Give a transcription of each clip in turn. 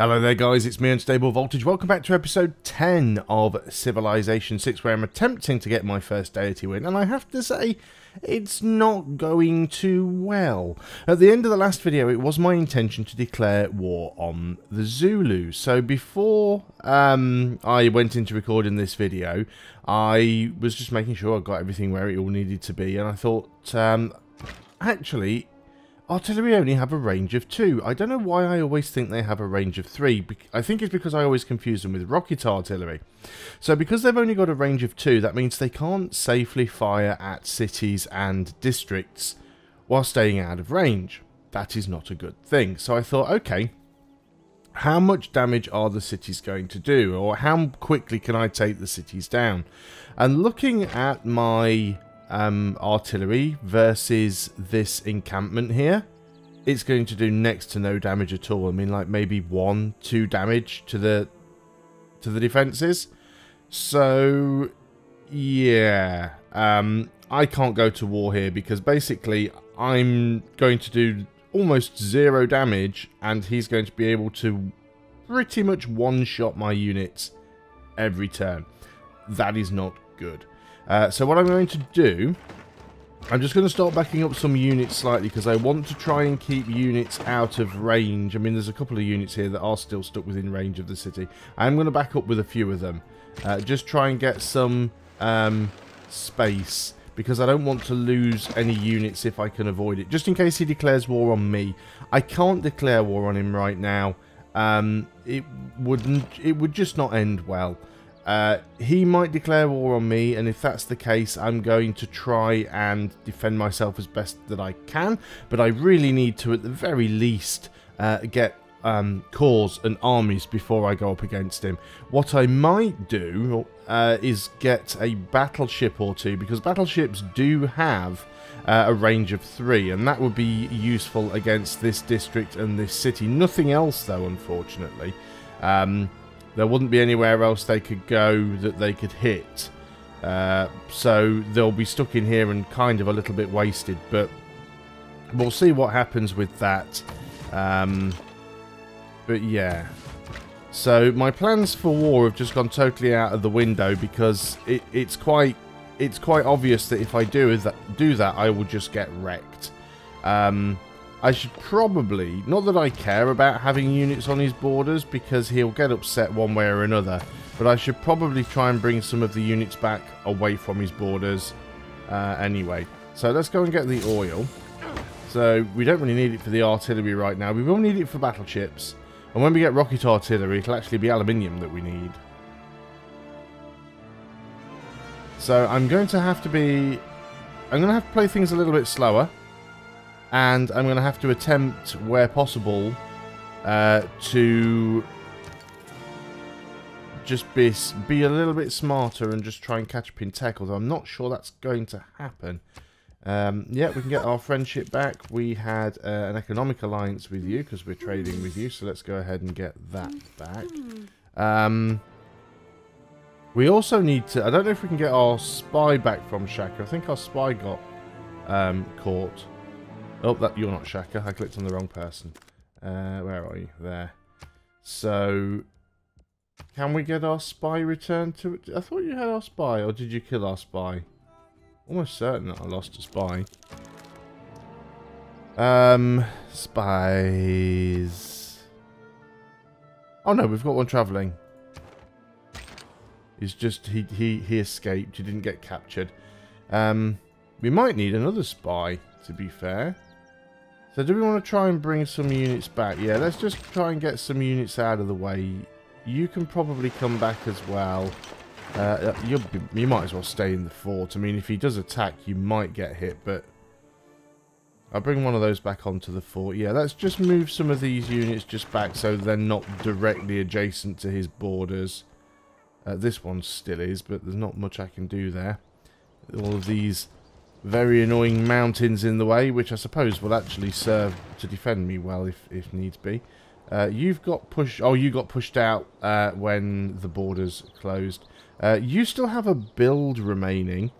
Hello there guys, it's me Unstable Voltage. Welcome back to episode 10 of Civilization 6, where I'm attempting to get my first Deity win, and I have to say, it's not going too well. At the end of the last video, it was my intention to declare war on the Zulus. So before I went into recording this video, I was just making sure I got everything where it all needed to be, and I thought, actually, artillery only have a range of 2. I don't know why I always think they have a range of 3. I think it's because I always confuse them with rocket artillery. So because they've only got a range of 2, that means they can't safely fire at cities and districts while staying out of range. That is not a good thing. So I thought, okay, how much damage are the cities going to do? Or how quickly can I take the cities down? And looking at my artillery versus this encampment here, it's going to do next to no damage at all. I mean, like maybe 1-2 damage to the defenses. So yeah, I can't go to war here because basically I'm going to do almost 0 damage, and he's going to be able to pretty much one-shot my units every turn. That is not good. So what I'm going to do, I'm just going to start backing up some units slightly because I want to try and keep units out of range. I mean, there's a couple of units here that are still stuck within range of the city. I'm going to back up with a few of them. Just try and get some space because I don't want to lose any units if I can avoid it. Just in case he declares war on me. I can't declare war on him right now. It would just not end well. He might declare war on me, and if that's the case, I'm going to try and defend myself as best that I can, but I really need to, at the very least, get corps and armies before I go up against him. What I might do is get a battleship or 2, because battleships do have a range of 3, and that would be useful against this district and this city. Nothing else, though, unfortunately. There wouldn't be anywhere else they could go that they could hit. So they'll be stuck in here and kind of a little bit wasted. But we'll see what happens with that. But yeah. So my plans for war have just gone totally out of the window because it's quite obvious that if I do that, I will just get wrecked. I should probably, not that I care about having units on his borders because he'll get upset one way or another, but I should probably try and bring some of the units back away from his borders anyway. So let's go and get the oil. So we don't really need it for the artillery right now. We will need it for battleships. And when we get rocket artillery, it'll actually be aluminium that we need. So I'm going to have to play things a little bit slower. And I'm going to have to attempt, where possible, to just be a little bit smarter and just try and catch up in tech, although I'm not sure that's going to happen. Yeah, we can get our friendship back. We had an economic alliance with you because we're trading with you, so let's go ahead and get that back. We also need to... I don't know if we can get our spy back from Shaka. I think our spy got caught. Oh, you're not Shaka. I clicked on the wrong person. Where are you? There. So, can we get our spy returned to it? I thought you had our spy, or did you kill our spy? Almost certain that I lost a spy. Spies. Oh no, we've got one travelling. He's just, he escaped. He didn't get captured. We might need another spy, to be fair. So do we want to try and bring some units back? Yeah, let's just try and get some units out of the way. You can probably come back as well. You might as well stay in the fort. I mean, if he does attack, you might get hit, but I'll bring one of those back onto the fort. Yeah, let's just move some of these units just back so they're not directly adjacent to his borders. This one still is, but there's not much I can do there. All of these very annoying mountains in the way, which I suppose will actually serve to defend me well if needs be. You've got pushed... Oh, you got pushed out when the borders closed. You still have a build remaining.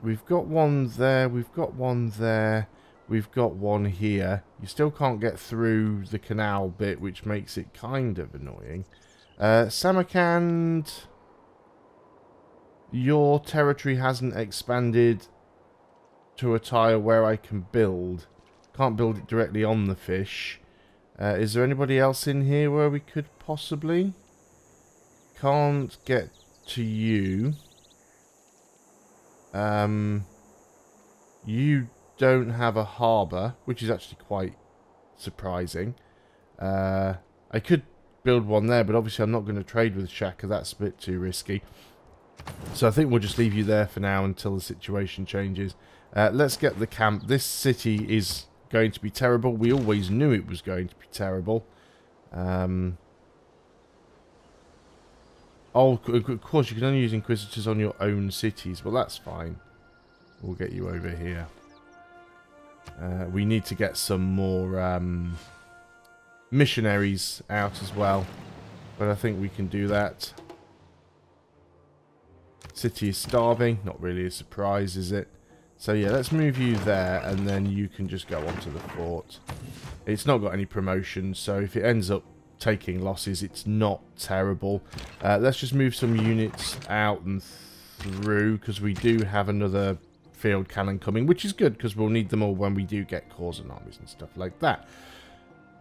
We've got one there. We've got one there. We've got one here. You still can't get through the canal bit, which makes it kind of annoying. Samarkand, your territory hasn't expanded to a tile where I can build. Can't build it directly on the fish. Is there anybody else in here where we could possibly? Can't get to you. You don't have a harbour, which is actually quite surprising. I could build one there, but obviously I'm not going to trade with Shaka. That's a bit too risky. So I think we'll just leave you there for now until the situation changes. Let's get the camp. This city is going to be terrible. We always knew it was going to be terrible. Oh, of course, you can only use Inquisitors on your own cities. Well, that's fine. We'll get you over here. We need to get some more missionaries out as well. But I think we can do that. City is starving. Not really a surprise, is it? So yeah, let's move you there, and then you can just go onto the fort. It's not got any promotions, so if it ends up taking losses, it's not terrible. Let's just move some units out and through, because we do have another field cannon coming, which is good, because we'll need them all when we do get corps and armies and stuff like that.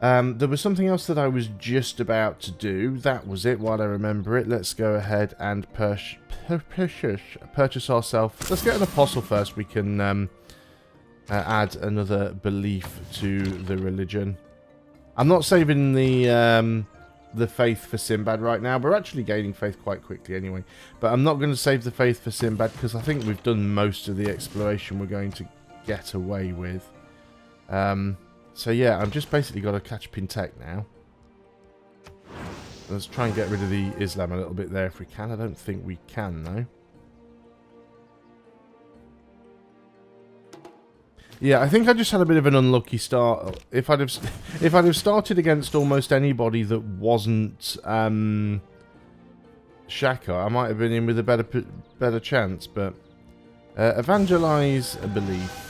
There was something else that I was just about to do. That was it, while I remember it. Let's go ahead and purchase ourselves. Let's get an apostle first. We can add another belief to the religion. I'm not saving the faith for Sinbad right now. We're actually gaining faith quite quickly anyway. But I'm not going to save the faith for Sinbad, because I think we've done most of the exploration we're going to get away with. So yeah, I've just basically got to catch Pintek now. Let's try and get rid of the Islam a little bit there if we can. I don't think we can though. Yeah, I think I just had a bit of an unlucky start. If I'd have started against almost anybody that wasn't Shaka, I might have been in with a better chance. But evangelize a belief.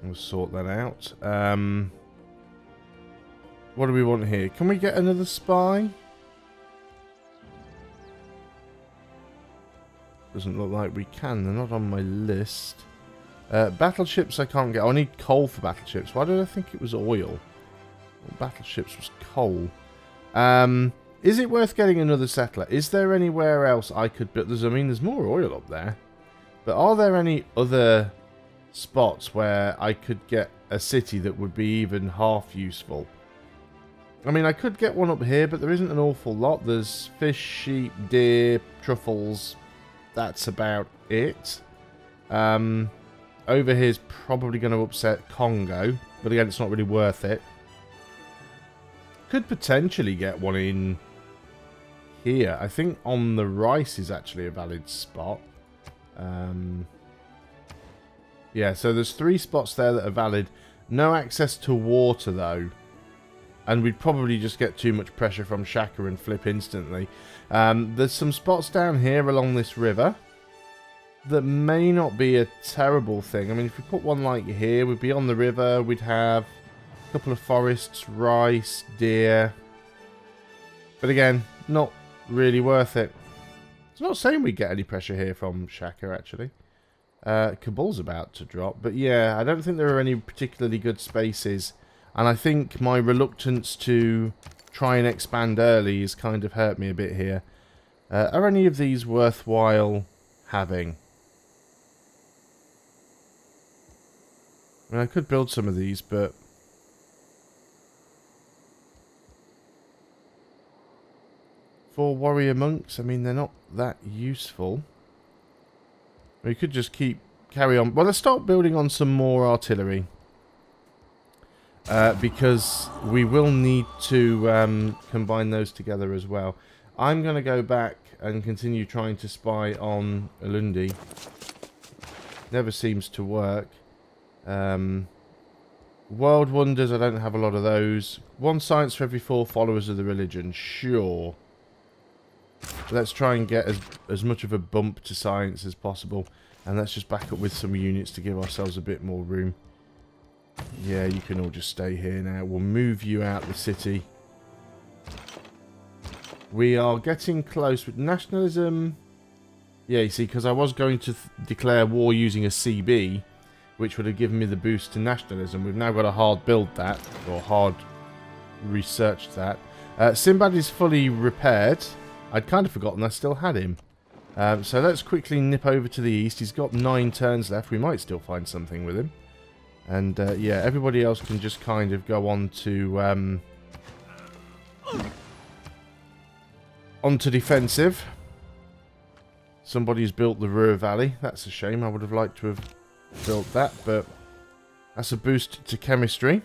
We'll sort that out. What do we want here? Can we get another spy? Doesn't look like we can. They're not on my list. Battleships I can't get. I need coal for battleships. Why did I think it was oil? Well, battleships was coal. Is it worth getting another settler? Is there anywhere else I could build? I mean, there's more oil up there. But are there any other spots where I could get a city that would be even half useful? I mean, I could get one up here, but there isn't an awful lot. There's fish, sheep, deer, truffles. That's about it. Over here's probably going to upset Congo, but again, it's not really worth it. Could potentially get one in here. I think on the rice is actually a valid spot. Yeah, so there's 3 spots there that are valid. No access to water, though. And we'd probably just get too much pressure from Shaka and flip instantly. There's some spots down here along this river that may not be a terrible thing. I mean, if we put one like here, we'd be on the river. We'd have a couple of forests, rice, deer. But again, not really worth it. It's not saying we get any pressure here from Shaka, actually. Kabul's about to drop, but yeah, I don't think there are any particularly good spaces, and I think my reluctance to try and expand early has kind of hurt me a bit here. Are any of these worthwhile having? I mean, I could build some of these, but for warrior monks, I mean, they're not that useful. We could just carry on. Well, let's start building on some more artillery. Because we will need to combine those together as well. I'm going to go back and continue trying to spy on Alundi. Never seems to work. World Wonders, I don't have a lot of those. 1 science for every 4 followers of the religion. Sure. Let's try and get as much of a bump to science as possible. And let's just back up with some units to give ourselves a bit more room. Yeah, you can all just stay here now. We'll move you out the city. We are getting close with nationalism. Yeah, you see, because I was going to declare war using a CB, which would have given me the boost to nationalism. We've now got to hard build that, or hard research that. Sinbad is fully repaired. I'd kind of forgotten I still had him. So let's quickly nip over to the east. He's got 9 turns left. We might still find something with him. And yeah, everybody else can just kind of go on to onto defensive. Somebody's built the Ruhr Valley. That's a shame. I would have liked to have built that, but that's a boost to chemistry.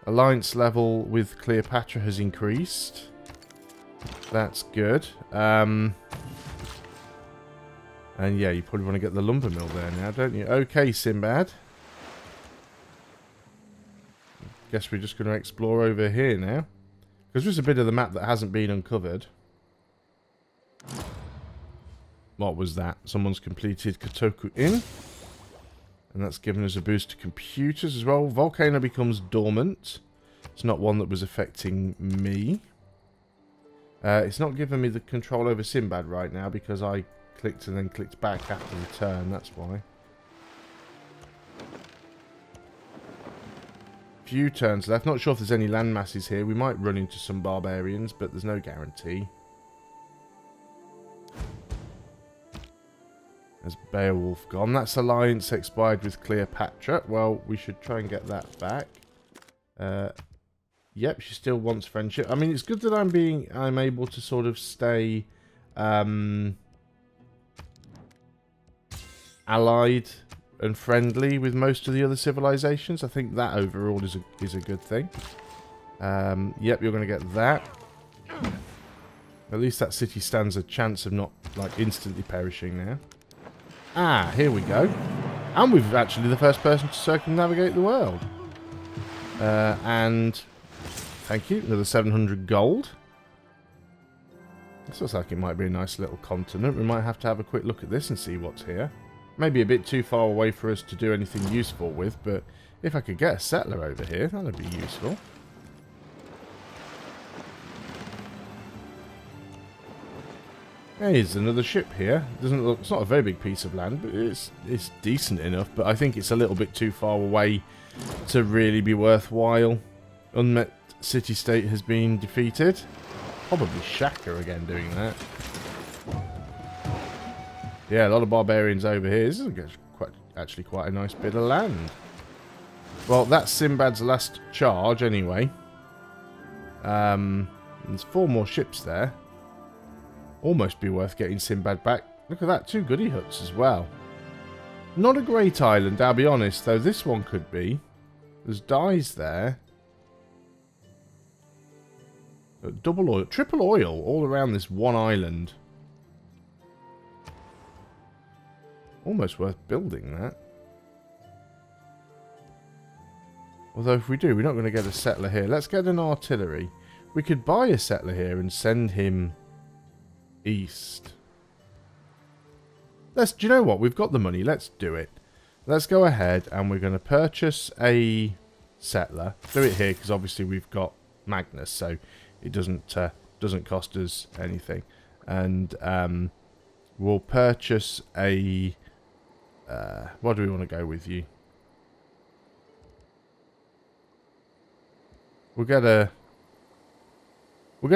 Alliance level with Cleopatra has increased. That's good. And yeah, you probably want to get the lumber mill there now, don't you? Okay, Sinbad. Guess we're just going to explore over here now. Because there's a bit of the map that hasn't been uncovered. What was that? Someone's completed Kotoku Inn. And that's given us a boost to computers as well. Volcano becomes dormant. It's not one that was affecting me. It's not giving me the control over Sinbad right now because I clicked and then clicked back after the turn. That's why. Few turns left. Not sure if there's any land masses here. We might run into some barbarians, but there's no guarantee. There's Beowulf gone. That's alliance expired with Cleopatra. Well, we should try and get that back. Yep, she still wants friendship. I mean, it's good that I'm able to sort of stay allied and friendly with most of the other civilizations. I think that overall is a good thing. Yep, you're going to get that. At least that city stands a chance of not like instantly perishing now. Ah, here we go. And we've actually the first person to circumnavigate the world. And thank you, another 700 gold. This looks like it might be a nice little continent. We might have to have a quick look at this and see what's here. Maybe a bit too far away for us to do anything useful with, but if I could get a settler over here, that would be useful. There's another ship here. Doesn't look, it's not a very big piece of land, but it's decent enough. But I think it's a little bit too far away to really be worthwhile. Unmet city-state has been defeated. Probably Shaka again doing that. Yeah, a lot of barbarians over here. This is actually quite a nice bit of land. Well, that's Sinbad's last charge anyway. There's 4 more ships there. Almost be worth getting Sinbad back. Look at that, 2 goody huts as well. Not a great island, I'll be honest, though this one could be. There's dyes there. Double oil, triple oil all around this one island. Almost worth building that. Although if we do, we're not going to get a settler here. Let's get an artillery. We could buy a settler here and send him east. Do you know what? We've got the money. Let's do it. Let's go ahead and we're going to purchase a settler. Do it here because obviously we've got Magnus, so it doesn't cost us anything. And we'll purchase a... what do we want to go with you? We'll get a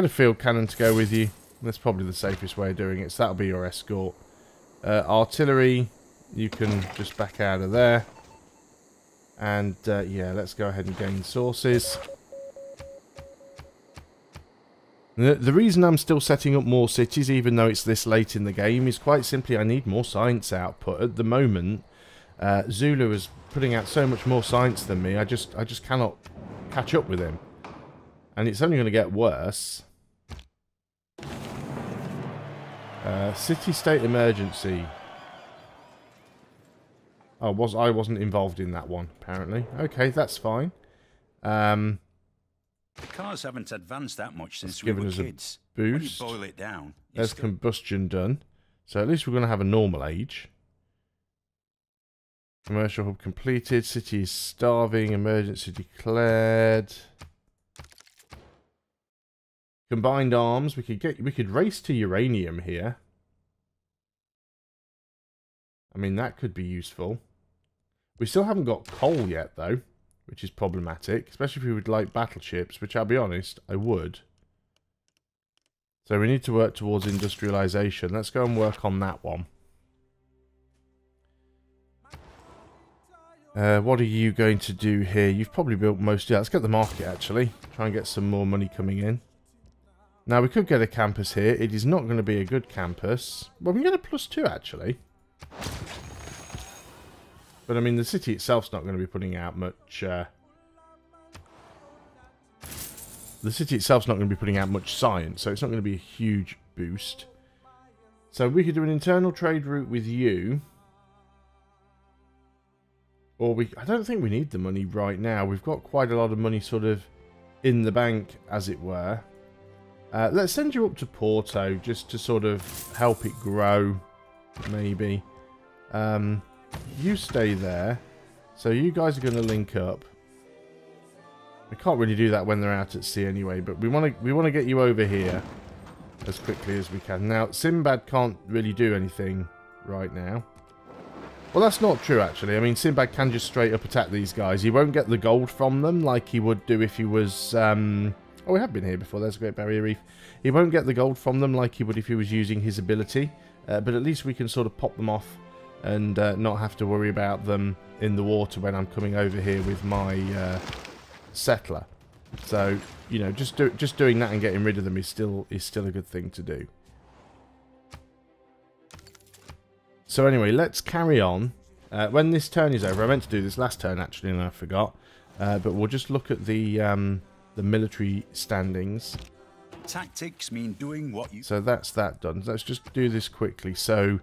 field cannon to go with you. That's probably the safest way of doing it. So that'll be your escort. Artillery, you can just back out of there. And yeah, let's go ahead and gain sources. The reason I'm still setting up more cities, even though it's this late in the game, is quite simply I need more science output. At the moment, Zulu is putting out so much more science than me. I just cannot catch up with him. And it's only going to get worse. City-state emergency. Oh, I wasn't involved in that one, apparently. Okay, that's fine. The cars haven't advanced that much since we were kids. boost. When you boil it down, There's combustion done. So at least we're going to have a normal age. Commercial hub completed. City is starving. Emergency declared. Combined arms. We could race to uranium here. I mean, that could be useful. We still haven't got coal yet, though, which is problematic, especially if we would like battleships, which I'll be honest, I would. So we need to work towards industrialization. Let's go and work on that one. What are you going to do here? You've probably built most... Yeah, let's get the market, actually. Try and get some more money coming in. Now, we could get a campus here. It is not going to be a good campus. Well, we can get a +2, actually. But, I mean, the city itself's not going to be putting out much... The city itself's not going to be putting out much science, so it's not going to be a huge boost. So we could do an internal trade route with you. Or I don't think we need the money right now. We've got quite a lot of money sort of in the bank, as it were. Let's send you up to Porto just to sort of help it grow, maybe. You stay there. So you guys are going to link up. We can't really do that when they're out at sea anyway, but we want to get you over here as quickly as we can. Now, Sinbad can't really do anything right now. Well, that's not true, actually. I mean, Sinbad can just straight up attack these guys. He won't get the gold from them like he would do if he was... Oh, we have been here before. There's a Great Barrier Reef. He won't get the gold from them like he would if he was using his ability. But at least we can sort of pop them off and not have to worry about them in the water when I'm coming over here with my settler. So, you know, just doing that and getting rid of them is still a good thing to do. So anyway, let's carry on. When this turn is over, I meant to do this last turn actually, and I forgot. But we'll just look at the military standings. Tactics mean doing what you... So that's that done. Let's just do this quickly. So,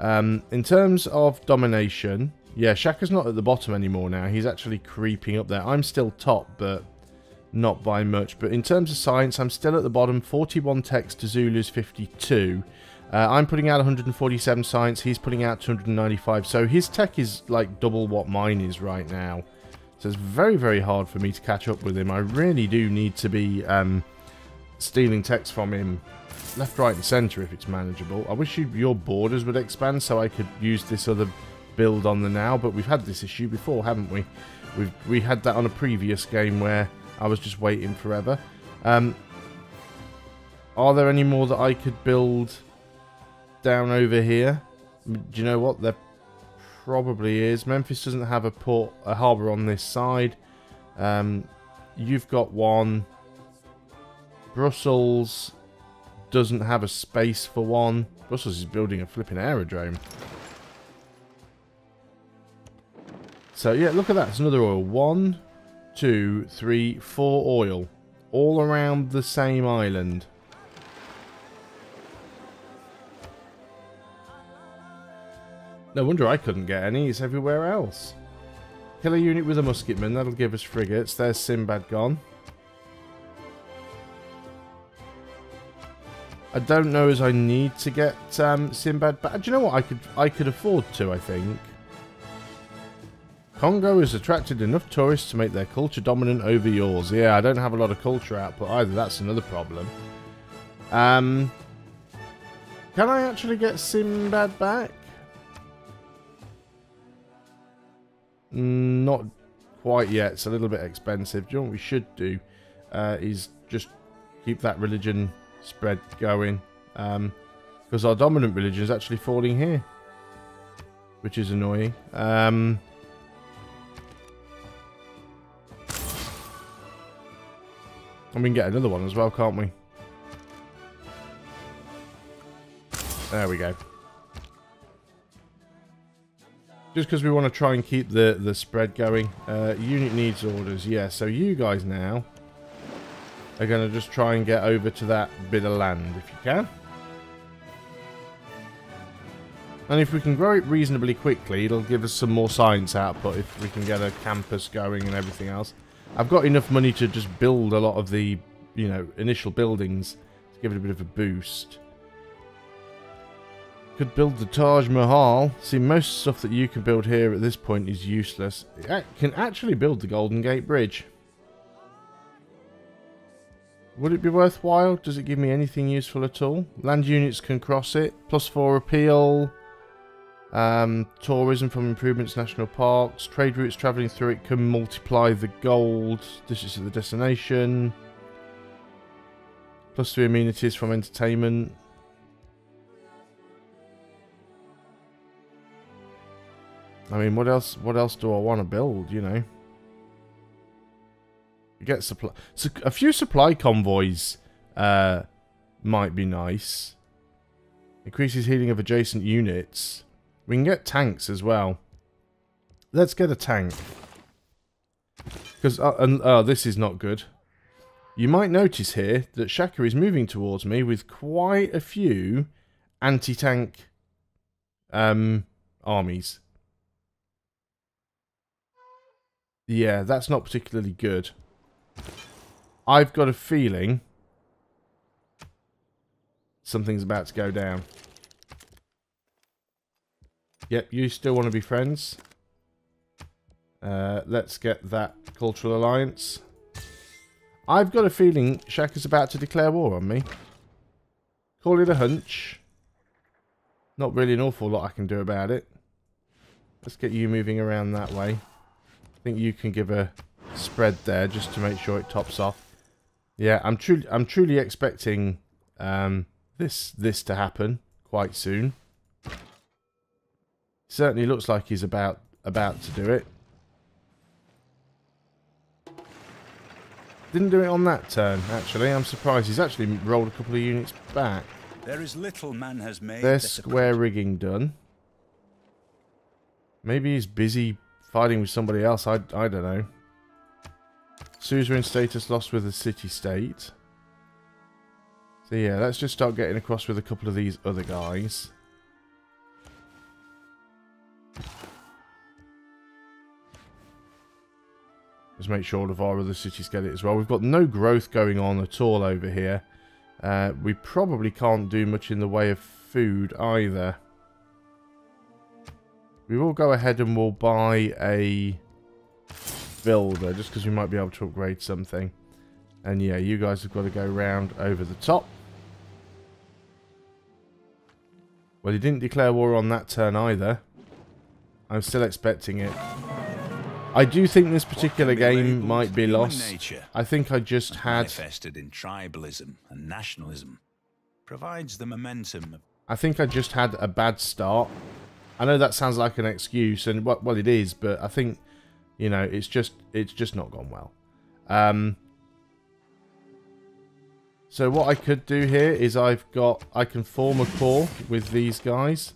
in terms of domination, yeah, Shaka's not at the bottom anymore now. He's actually creeping up there. I'm still top, but not by much. But in terms of science, I'm still at the bottom. 41 techs to Zulu's 52. I'm putting out 147 science. He's putting out 295. So his tech is like double what mine is right now. So it's very, very hard for me to catch up with him. I really do need to be stealing techs from him left, right and centre if it's manageable. I wish your borders would expand so I could use this other build on the now. But we've had this issue before, haven't we? We had that on a previous game where I was just waiting forever. Are there any more that I could build down over here? Do you know what? There probably is. Memphis doesn't have a harbour on this side. You've got one. Brussels doesn't have a space for one. Brussels is building a flipping aerodrome. So yeah, look at that. It's another oil. 1, 2, 3, 4 oil. All around the same island. No wonder I couldn't get any. It's everywhere else. Killer unit with a musketman. That'll give us frigates. There's Sinbad gone. I don't know as I need to get Sinbad back. Do you know what? I could afford to, I think. Congo has attracted enough tourists to make their culture dominant over yours. Yeah, I don't have a lot of culture output either. That's another problem. Can I actually get Sinbad back? Not quite yet. It's a little bit expensive. Do you know what we should do? Is just keep that religion spread going. Because our dominant religion is actually falling here. Which is annoying. And we can get another one as well, can't we? There we go. Just because we want to try and keep the spread going. Unit needs orders. Yeah, so you guys now are going to just try and get over to that bit of land if you can. And if we can grow it reasonably quickly, it'll give us some more science output if we can get a campus going and everything else. I've got enough money to just build a lot of the, you know, initial buildings to give it a bit of a boost. Could build the Taj Mahal. See, most stuff that you can build here at this point is useless. It can actually build the Golden Gate Bridge. Would it be worthwhile? Does it give me anything useful at all? Land units can cross it. +4 appeal. Tourism from improvements, national parks. Trade routes travelling through it can multiply the gold. This is the destination. +3 amenities from entertainment. I mean, what else do I want to build, you know? You get supply. So a few supply convoys might be nice. Increases healing of adjacent units. We can get tanks as well. Let's get a tank. Because this is not good. You might notice here that Shaka is moving towards me with quite a few anti-tank armies. Yeah, that's not particularly good. I've got a feeling something's about to go down. Yep, you still want to be friends. Let's get that cultural alliance. I've got a feeling Shaka's about to declare war on me. Call it a hunch. Not really an awful lot I can do about it. Let's get you moving around that way. I think you can give a spread there just to make sure it tops off. Yeah, I'm truly expecting this to happen quite soon. Certainly looks like he's about to do it. Didn't do it on that turn, actually. I'm surprised. He's actually rolled a couple of units back. There is little man has made. There's square rigging done. Maybe he's busy fighting with somebody else. I don't know. Suzerain status lost with the city-state. So yeah, let's just start getting across with a couple of these other guys. Just make sure all of our other cities get it as well. We've got no growth going on at all over here. We probably can't do much in the way of food either. We will go ahead and we'll buy a builder just because we might be able to upgrade something. And yeah, you guys have got to go round over the top. Well, he didn't declare war on that turn either. I'm still expecting it. I do think this particular game might be lost. I think I just had manifested in tribalism and nationalism provides the momentum. I think I just had a bad start. I know that sounds like an excuse, and well, it is, but I think, you know, it's just not gone well. So what I could do here is I can form a core with these guys.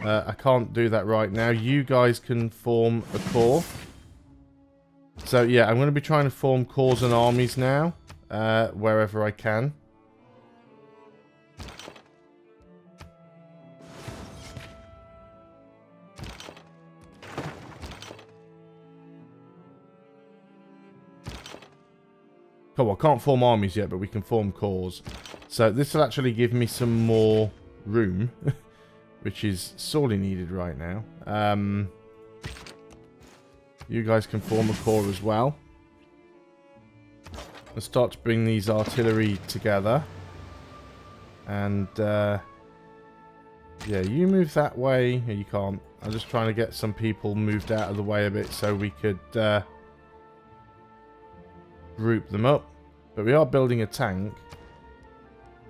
I can't do that right now. You guys can form a core. So yeah, I'm going to be trying to form corps and armies now, wherever I can. Oh, I can't form armies yet, but we can form corps. So this will actually give me some more room, which is sorely needed right now. You guys can form a corps as well. Let's start to bring these artillery together. And, yeah, you move that way. You can't. I'm just trying to get some people moved out of the way a bit so we could group them up. But we are building a tank.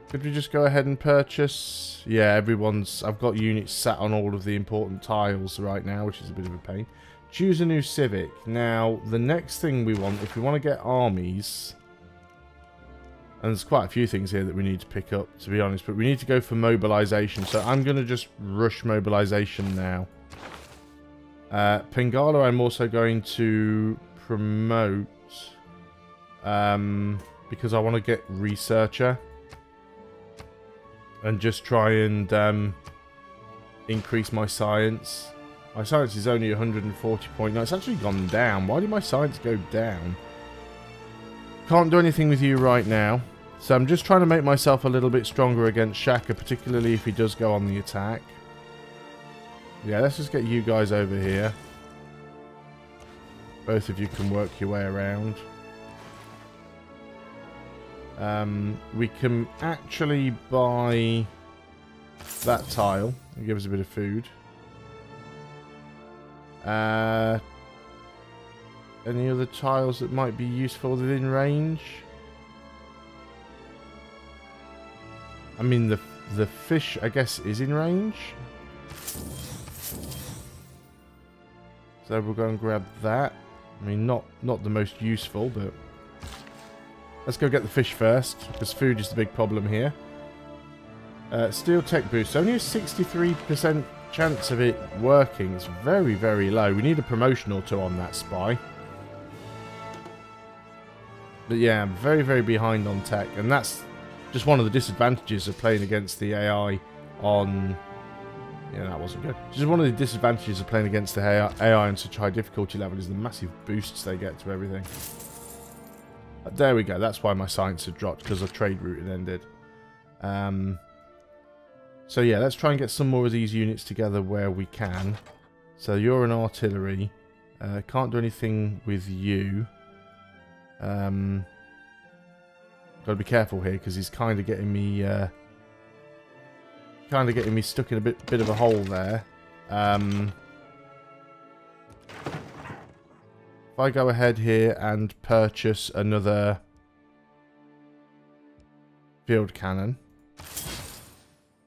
Could we just go ahead and purchase? Yeah, I've got units sat on all of the important tiles right now, which is a bit of a pain. Choose a new civic. Now, the next thing we want, if we want to get armies, and there's quite a few things here that we need to pick up, to be honest, but we need to go for mobilization. So I'm going to just rush mobilization now. Pengala I'm also going to promote, because I want to get researcher and just try and increase my science. My science is only 140.9. It's actually gone down. Why did my science go down? Can't do anything with you right now. So I'm just trying to make myself a little bit stronger against Shaka, particularly if he does go on the attack. Yeah, let's just get you guys over here. Both of you can work your way around. We can actually buy that tile and give us a bit of food. Any other tiles that might be useful within range? I mean, the fish, I guess, is in range. So we'll go and grab that. I mean, not the most useful, but let's go get the fish first, because food is the big problem here. Steel tech boost, only a 63% chance of it working. It's very, very low. We need a promotion or two on that spy. But yeah, I'm very, very behind on tech, and that's just one of the disadvantages of playing against the AI on... Yeah, that wasn't good. Just one of the disadvantages of playing against the AI on such high difficulty level is the massive boosts they get to everything. But there we go. That's why my science had dropped, because of trade route had ended. So yeah, let's try and get some more of these units together where we can. So you're an artillery. Can't do anything with you. Got to be careful here because he's kind of getting me stuck in a bit of a hole there. If I go ahead here and purchase another field cannon,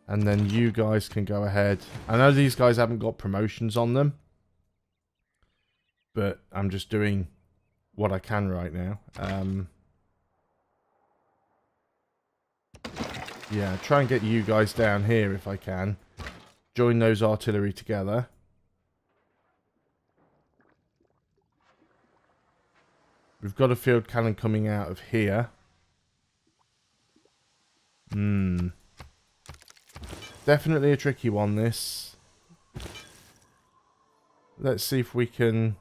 and then you guys can go ahead. I know these guys haven't got promotions on them, but I'm just doing what I can right now. Yeah, try and get you guys down here if I can. Join those artillery together. We've got a field cannon coming out of here. Definitely a tricky one, this. Let's see if we can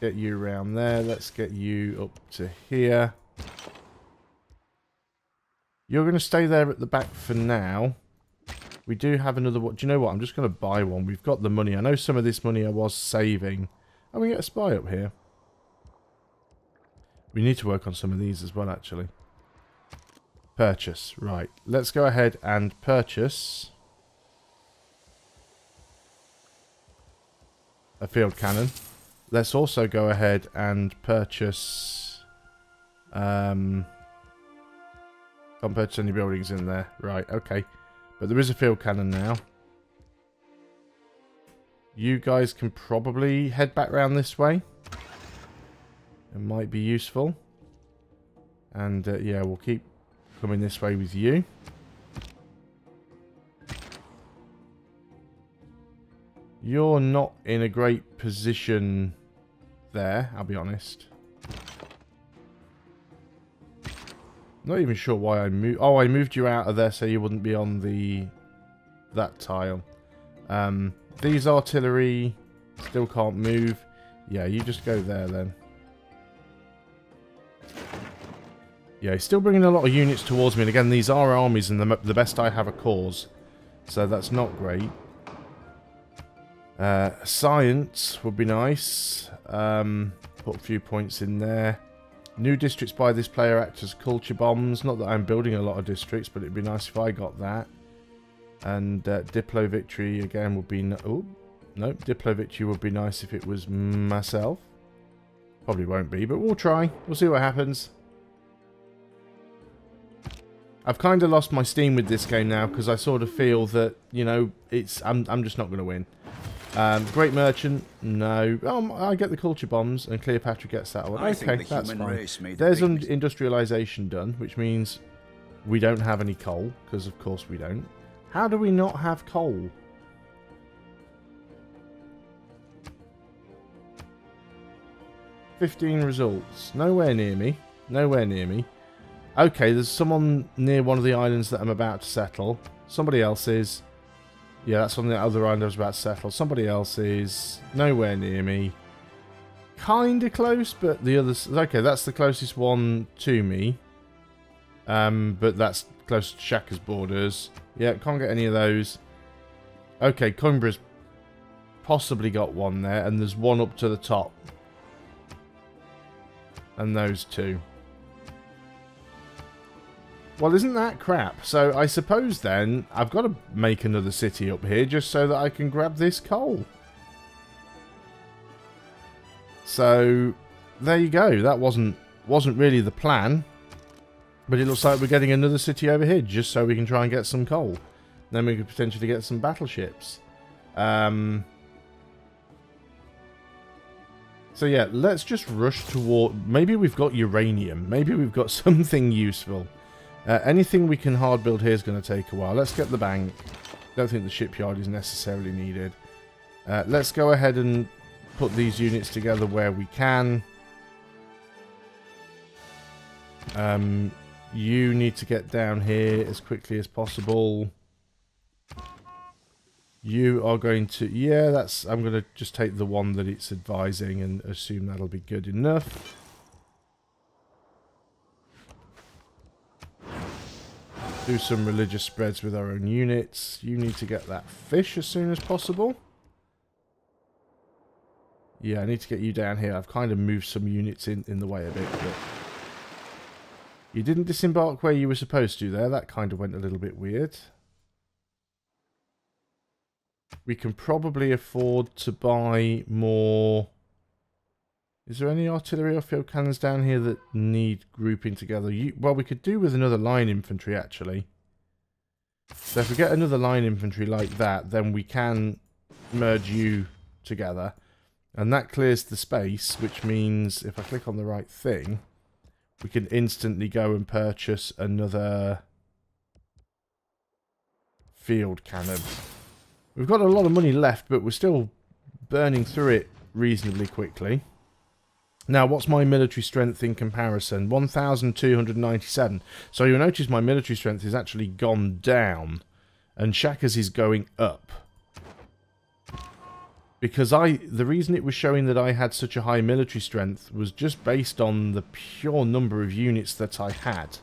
get you around there. Let's get you up to here. You're going to stay there at the back for now. We do have another one. Do you know what? I'm just going to buy one. We've got the money. I know some of this money I was saving. And we get a spy up here. We need to work on some of these as well, actually. Purchase. Right. Let's go ahead and purchase a field cannon. Let's also go ahead and purchase... Can't purchase any buildings in there. Right, okay. But there is a field cannon now. You guys can probably head back round this way. It might be useful. And yeah, we'll keep coming this way with you. You're not in a great position there, I'll be honest. Not even sure why I moved. Oh, I moved you out of there so you wouldn't be on that tile. These artillery still can't move. Yeah, you just go there then. Yeah, he's still bringing a lot of units towards me. And again, these are armies and the best I have are cores. So that's not great. Science would be nice. Put a few points in there. New districts by this player act as culture bombs. Not that I'm building a lot of districts, but it'd be nice if I got that. And Diplo Victory again would be... Oh, no, Diplo Victory would be nice if it was myself. Probably won't be, but we'll try. We'll see what happens. I've kind of lost my steam with this game now because I sort of feel that, you know, I'm just not going to win. Great Merchant, no. I get the culture bombs and Cleopatra gets that one. Okay, that's fine. There's industrialization done, which means we don't have any coal, because of course we don't. How do we not have coal? $15 results. Nowhere near me. Nowhere near me. Okay, there's someone near one of the islands that I'm about to settle. Somebody else is... Yeah, that's on the other island I was about to settle. Somebody else is nowhere near me. Kinda close, but the others... Okay, that's the closest one to me. But that's close to Shaka's borders. Yeah, can't get any of those. Okay, Coimbra's possibly got one there, and there's one up to the top. And those two. Well, isn't that crap? So I suppose then I've got to make another city up here just so that I can grab this coal. So there you go. That wasn't really the plan, but it looks like we're getting another city over here just so we can try and get some coal. Then we could potentially get some battleships. So yeah, let's just rush toward... Maybe we've got uranium. Maybe we've got something useful. Anything we can hard build here is going to take a while. Let's get the bank. Don't think the shipyard is necessarily needed. Let's go ahead and put these units together where we can. You need to get down here as quickly as possible. You are going to... Yeah, that's... I'm going to just take the one that it's advising and assume that'll be good enough. Do some religious spreads with our own units. You need to get that fish as soon as possible. Yeah, I need to get you down here. I've kind of moved some units in the way a bit, but... You didn't disembark where you were supposed to there. That kind of went a little bit weird. We can probably afford to buy more... Is there any artillery or field cannons down here that need grouping together? Well, we could do with another line infantry, actually. So if we get another line infantry like that, then we can merge you together. And that clears the space, which means if I click on the right thing, we can instantly go and purchase another field cannon. We've got a lot of money left, but we're still burning through it reasonably quickly. Now, what's my military strength in comparison? 1,297. So you'll notice my military strength has actually gone down, and Shaka's is going up. Because the reason it was showing that I had such a high military strength was just based on the pure number of units that I had.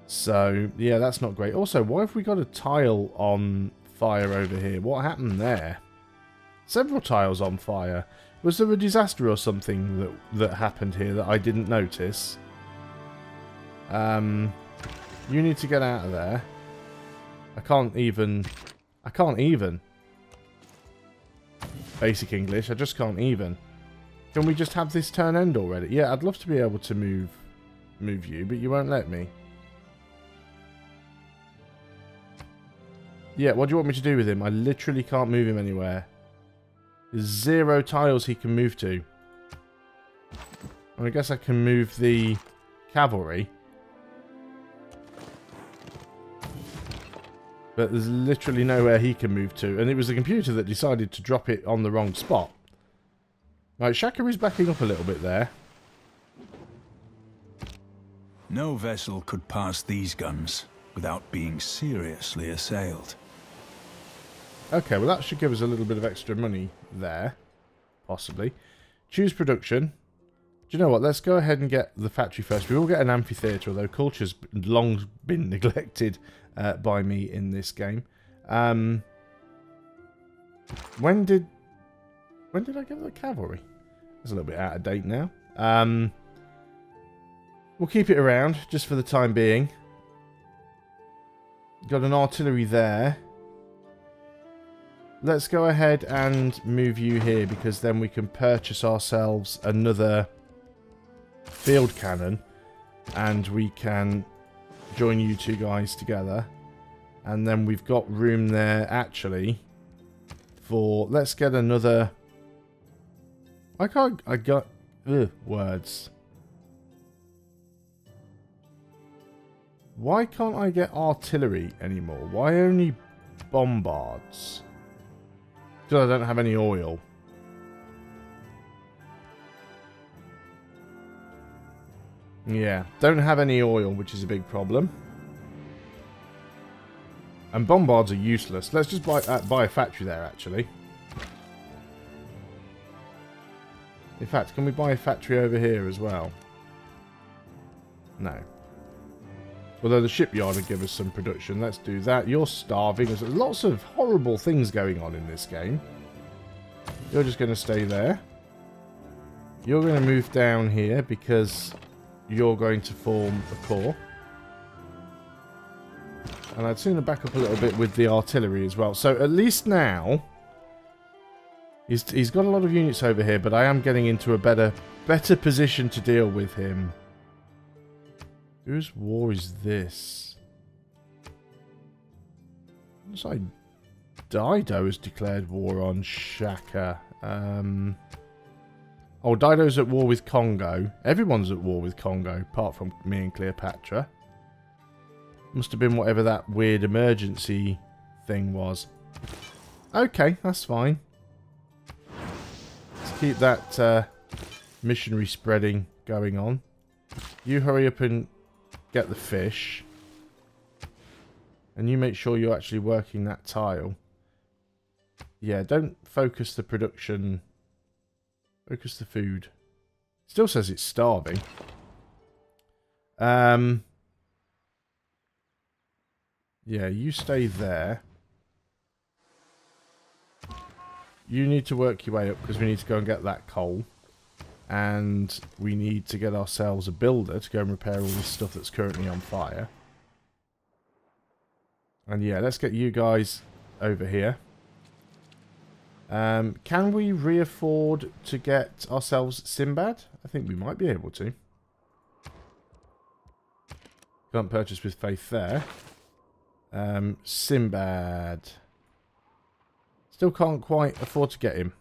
So, yeah, that's not great. Also, why have we got a tile on fire over here? What happened there? Several tiles on fire. Was there a disaster or something that happened here that I didn't notice? You need to get out of there. I can't even... Basic English, I just can't even. Can we just have this turn end already? Yeah, I'd love to be able to move you, but you won't let me. Yeah, what do you want me to do with him? I literally can't move him anywhere. There's 0 tiles he can move to. I guess I can move the cavalry. But there's literally nowhere he can move to. And it was the computer that decided to drop it on the wrong spot. Right, Shaka is backing up a little bit there. No vessel could pass these guns without being seriously assailed. Okay, well that should give us a little bit of extra money there. Possibly. Choose production. Do you know what? Let's go ahead and get the factory first. We will get an amphitheatre, although culture's long been neglected by me in this game. When did I get the cavalry? It's a little bit out of date now. We'll keep it around just for the time being. Got an artillery there. Let's go ahead and move you here, because then we can purchase ourselves another field cannon, and we can join you two guys together. And then we've got room there, actually, for... Let's get another... I got... words. Why can't I get artillery anymore? Why only bombards? Because I don't have any oil. Yeah, don't have any oil, which is a big problem. And bombards are useless. Let's just buy a factory there, actually. In fact, can we buy a factory over here as well? No. Although the shipyard will give us some production. Let's do that. You're starving. There's lots of horrible things going on in this game. You're just going to stay there. You're going to move down here because you're going to form a core. And I'd sooner back up a little bit with the artillery as well. So at least now, he's got a lot of units over here, but I am getting into a better position to deal with him. Whose war is this? Looks like Dido has declared war on Shaka. Oh, Dido's at war with Congo. Everyone's at war with Congo, apart from me and Cleopatra. Must have been whatever that weird emergency thing was. Okay, that's fine. Let's keep that missionary spreading going on. You hurry up and get the fish. And you make sure you're actually working that tile. Yeah, don't focus the production. Focus the food. Still says it's starving. Yeah, you stay there. You need to work your way up because we need to go and get that coal. And we need to get ourselves a builder to go and repair all this stuff that's currently on fire. And yeah, let's get you guys over here. Can we re-afford to get ourselves Sinbad? I think we might be able to. Can't purchase with faith there. Sinbad. Still can't quite afford to get him.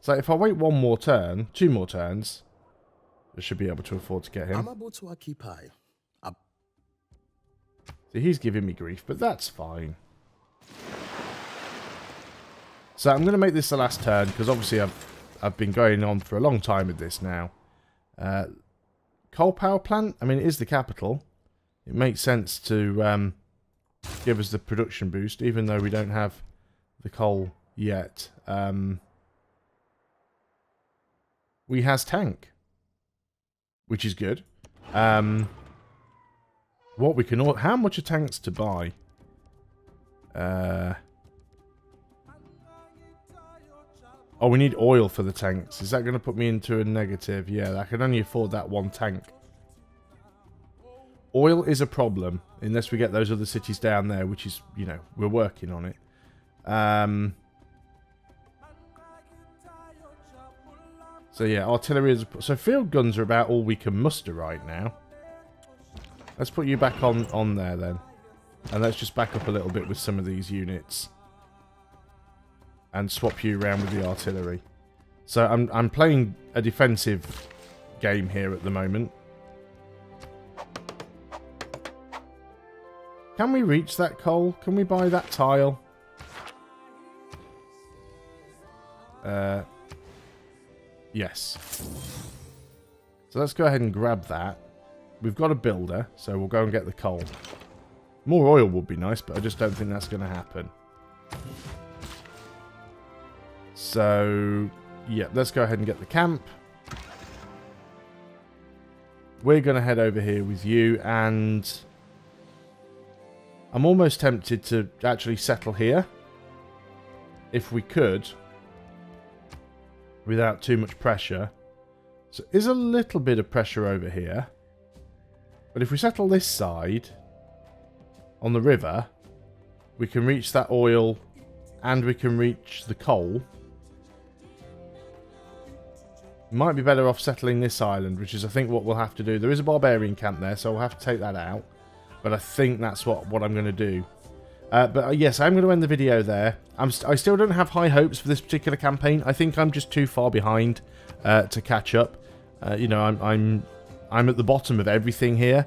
So if I wait one more turn, 2 more turns, I should be able to afford to get him. I'm about to occupy. So he's giving me grief, but that's fine. So I'm going to make this the last turn, because obviously I've been going on for a long time with this now. Coal power plant, I mean, it is the capital. It makes sense to give us the production boost, even though we don't have the coal yet. We has tank, which is good. What we can how much are tanks to buy? Oh, we need oil for the tanks. Is that going to put me into a negative? Yeah, I can only afford that 1 tank. Oil is a problem, unless we get those other cities down there, which is, you know, we're working on it. So yeah, artillery is... So field guns are about all we can muster right now. Let's put you back on there then. And let's just back up a little bit with some of these units. And swap you around with the artillery. So I'm playing a defensive game here at the moment. Can we reach that coal? Can we buy that tile? Yes. So let's go ahead and grab that. We've got a builder, so we'll go and get the coal. More oil would be nice, but I just don't think that's going to happen. So, yeah, let's go ahead and get the camp. We're going to head over here with you, and I'm almost tempted to actually settle here. If we could. Without too much pressure. So there's a little bit of pressure over here. But if we settle this side on the river, we can reach that oil and we can reach the coal. Might be better off settling this island, which is I think what we'll have to do. There is a barbarian camp there, so we'll have to take that out. But I think that's what I'm going to do. But yes, I'm going to end the video there. I still don't have high hopes for this particular campaign. I think I'm just too far behind to catch up. You know, I'm at the bottom of everything here.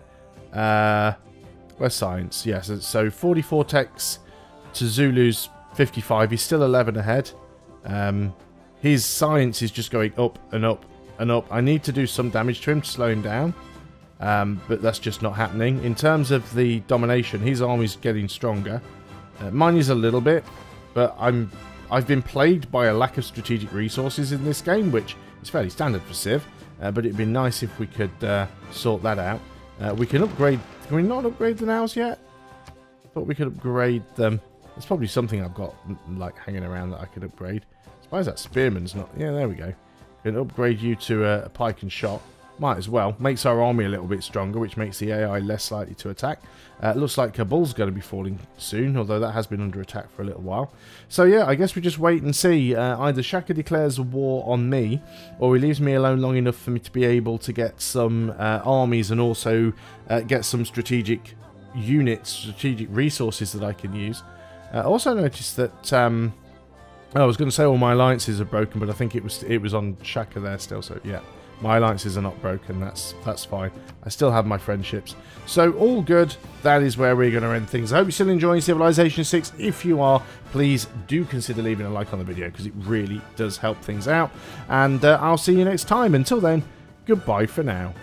Where's science? Yes, so 44 techs to Zulu's 55. He's still 11 ahead. His science is just going up and up and up. I need to do some damage to him to slow him down. But that's just not happening. In terms of the domination, his army's getting stronger. Mine is a little bit, but I've been plagued by a lack of strategic resources in this game, which is fairly standard for Civ. But it'd be nice if we could sort that out. We can upgrade Can we not upgrade the nows yet? Thought we could upgrade them. There's probably something I've got like hanging around that I could upgrade. Why is that spearman's not? Yeah, there we go. Can upgrade you to a pike and shot. Might as well. Makes our army a little bit stronger, which makes the AI less likely to attack. Looks like Kabul's going to be falling soon, although that has been under attack for a little while. So yeah, I guess we just wait and see. Either Shaka declares a war on me, or he leaves me alone long enough for me to be able to get some armies and also get some strategic units, strategic resources that I can use. I also noticed that... I was going to say all my alliances are broken, but I think it was on Shaka there still, so yeah. My alliances are not broken, that's fine. I still have my friendships. So, all good. That is where we're going to end things. I hope you're still enjoying Civilization 6. If you are, please do consider leaving a like on the video, because it really does help things out. And I'll see you next time. Until then, goodbye for now.